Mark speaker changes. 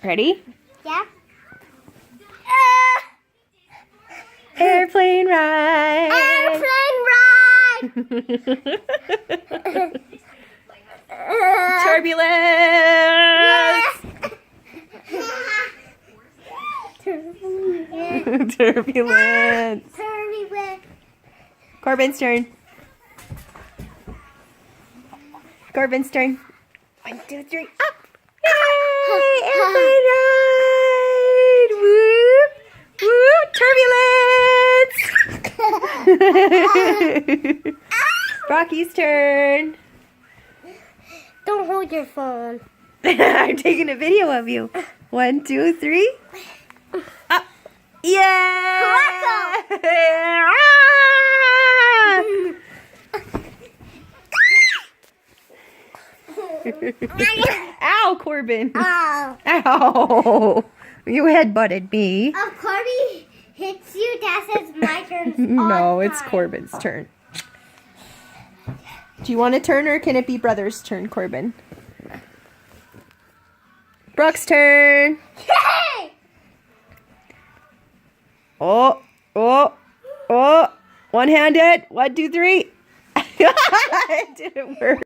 Speaker 1: Ready?
Speaker 2: Yeah.
Speaker 1: Airplane ride.
Speaker 2: Airplane ride.
Speaker 1: Turbulence. Turbulence.
Speaker 2: Turbulence.
Speaker 1: Corbin's turn. Corbin's turn. 1, 2, 3, up. Yay! Airplane ride. Woo! Woo! Turbulence. Rocky's turn.
Speaker 2: Don't hold your phone.
Speaker 1: I'm taking a video of you. 1, 2, 3. Up. Yeah! Ow, Corbin.
Speaker 2: Oh.
Speaker 1: Ow. You headbutted me.
Speaker 2: If Corby hits you, that says my turn.
Speaker 1: No, it's Corbin's turn. Do you want a turn or can it be Brother's turn, Corbin? Brooke's turn.
Speaker 2: Yay!
Speaker 1: Oh. One-handed. 1, 2, 3. It didn't work.